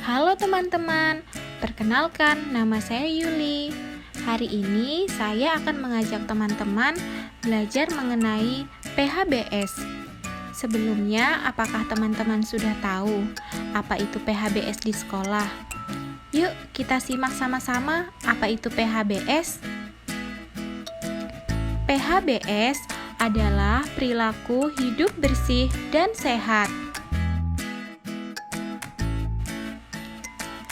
Halo teman-teman, perkenalkan nama saya Yuli. Hari ini saya akan mengajak teman-teman belajar mengenai PHBS. Sebelumnya, apakah teman-teman sudah tahu apa itu PHBS di sekolah? Yuk, kita simak sama-sama apa itu PHBS. PHBS adalah perilaku hidup bersih dan sehat.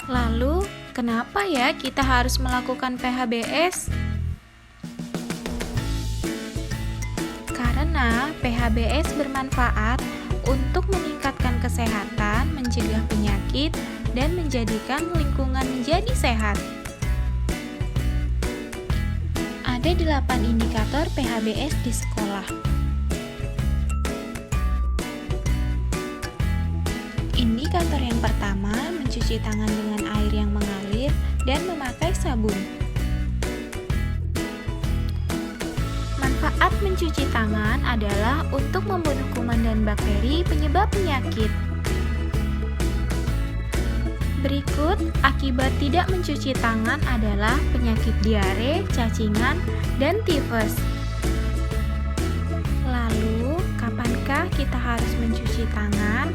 Lalu, kenapa ya kita harus melakukan PHBS? Karena PHBS bermanfaat untuk meningkatkan kesehatan, mencegah penyakit, dan menjadikan lingkungan menjadi sehat. Ada 8 indikator PHBS di sekolah. Indikator yang pertama, mencuci tangan dengan air yang mengalir dan memakai sabun. Manfaat mencuci tangan adalah untuk membunuh kuman dan bakteri penyebab penyakit. Berikut, akibat tidak mencuci tangan adalah penyakit diare, cacingan, dan tifus. Lalu, kapankah kita harus mencuci tangan?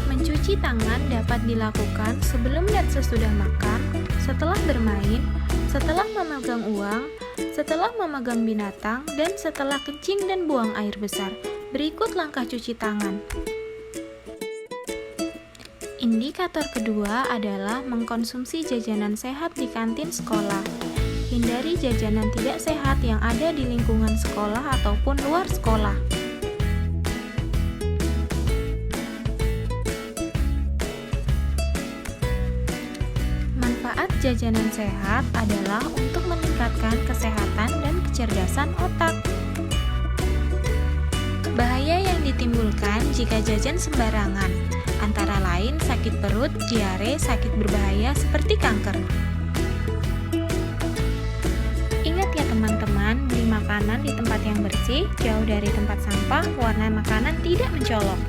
Mencuci tangan dapat dilakukan sebelum dan sesudah makan, setelah bermain, setelah memegang uang, setelah memegang binatang, dan setelah kencing dan buang air besar. Berikut langkah cuci tangan. Indikator kedua adalah mengkonsumsi jajanan sehat di kantin sekolah. Hindari jajanan tidak sehat yang ada di lingkungan sekolah ataupun luar sekolah. Manfaat jajanan sehat adalah untuk meningkatkan kesehatan dan kecerdasan otak. Bahaya yang ditimbulkan jika jajan sembarangan, antara lain sakit perut, diare, sakit berbahaya seperti kanker. Ingat ya teman-teman, beli makanan di tempat yang bersih, jauh dari tempat sampah, warna makanan tidak mencolok.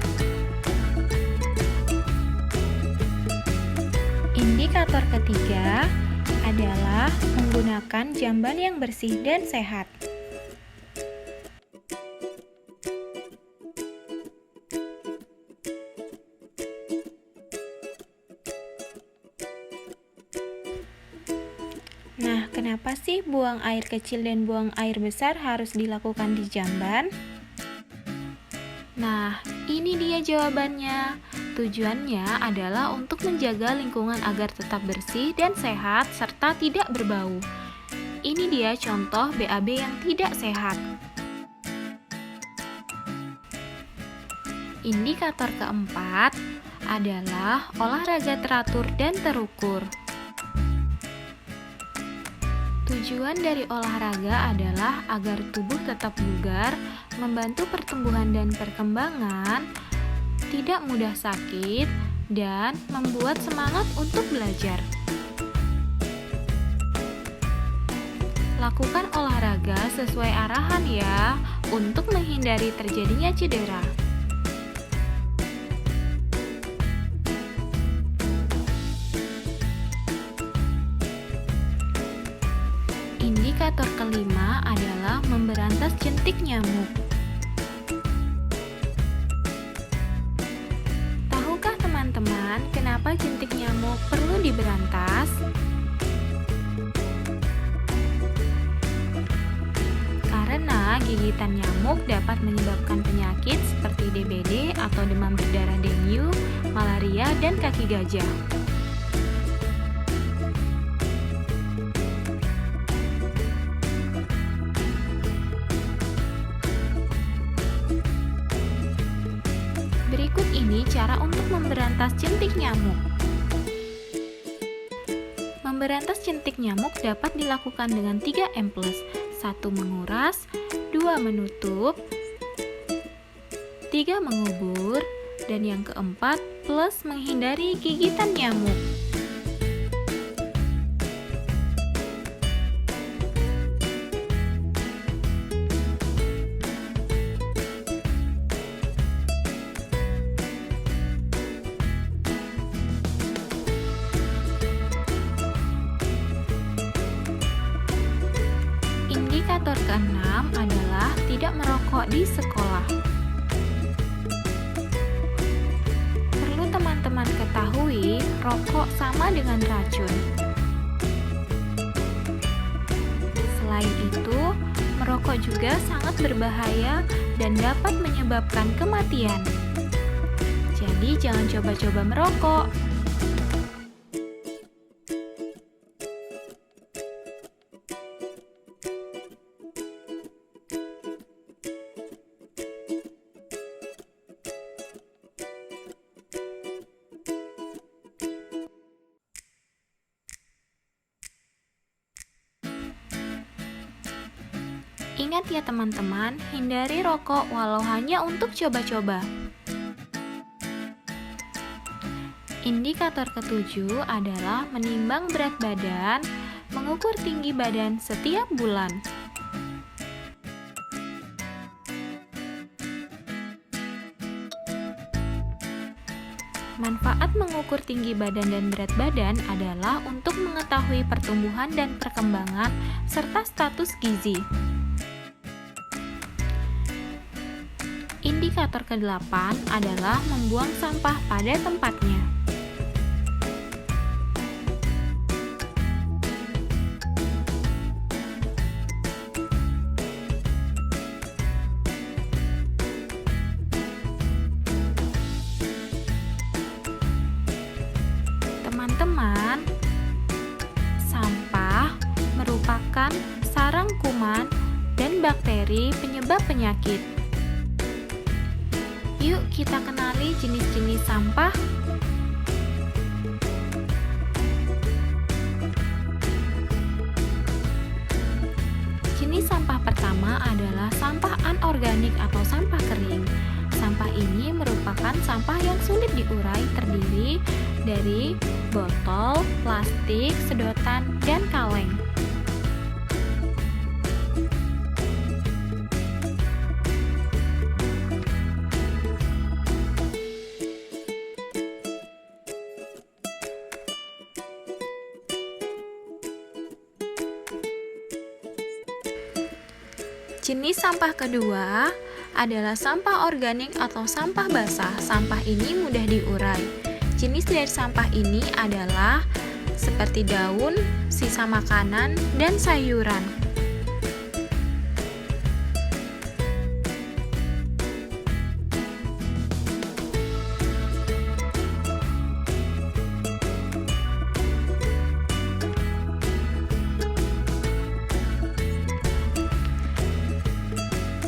Indikator ketiga adalah menggunakan jamban yang bersih dan sehat. Nah, kenapa sih buang air kecil dan buang air besar harus dilakukan di jamban? Nah, ini dia jawabannya. Tujuannya adalah untuk menjaga lingkungan agar tetap bersih dan sehat serta tidak berbau. Ini dia contoh BAB yang tidak sehat. Indikator keempat adalah olahraga teratur dan terukur. Tujuan dari olahraga adalah agar tubuh tetap bugar, membantu pertumbuhan dan perkembangan, tidak mudah sakit, dan membuat semangat untuk belajar. Lakukan olahraga sesuai arahan ya, untuk menghindari terjadinya cedera. Indikator kelima adalah memberantas jentik nyamuk. Tahukah teman-teman kenapa jentik nyamuk perlu diberantas? Karena gigitan nyamuk dapat menyebabkan penyakit seperti DBD atau demam berdarah dengue, malaria, dan kaki gajah. Berikut ini cara untuk memberantas jentik nyamuk. Memberantas jentik nyamuk dapat dilakukan dengan 3M+, 1 menguras, 2 menutup, 3 mengubur, dan yang keempat plus menghindari gigitan nyamuk. tidak merokok di sekolah. Perlu teman-teman ketahui, rokok sama dengan racun. Selain itu, merokok juga sangat berbahaya dan dapat menyebabkan kematian. Jadi jangan coba-coba merokok. Ingat ya teman-teman, hindari rokok walau hanya untuk coba-coba. Indikator ketujuh adalah menimbang berat badan, mengukur tinggi badan setiap bulan. Manfaat mengukur tinggi badan dan berat badan adalah untuk mengetahui pertumbuhan dan perkembangan serta status gizi. Indikator ke-8 adalah membuang sampah pada tempatnya. Teman-teman, sampah merupakan sarang kuman dan bakteri penyebab penyakit. Yuk kita kenali jenis-jenis sampah. Jenis sampah pertama adalah sampah anorganik atau sampah kering. Sampah ini merupakan sampah yang sulit diurai, terdiri dari botol, plastik, sedotan, dan kaleng. Jenis sampah kedua adalah sampah organik atau sampah basah. Sampah ini mudah diurai. Jenis dari sampah ini adalah seperti daun, sisa makanan, dan sayuran.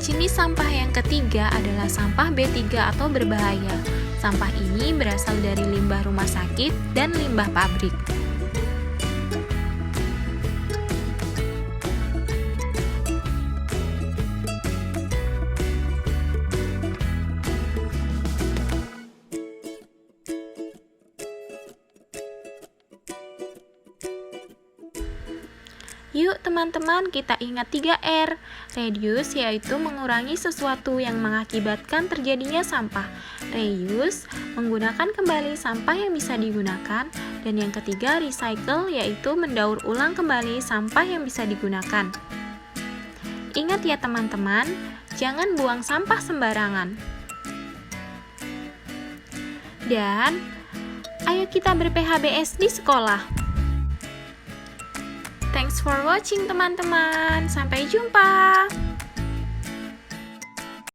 Jenis sampah yang ketiga adalah sampah B3 atau berbahaya. Sampah ini berasal dari limbah rumah sakit dan limbah pabrik. Yuk teman-teman, kita ingat 3R. Reduce yaitu mengurangi sesuatu yang mengakibatkan terjadinya sampah. Reuse, menggunakan kembali sampah yang bisa digunakan. Dan yang ketiga, recycle, yaitu mendaur ulang kembali sampah yang bisa digunakan. Ingat ya teman-teman, jangan buang sampah sembarangan. Dan ayo kita ber-PHBS di sekolah. Thanks for watching teman-teman. Sampai jumpa.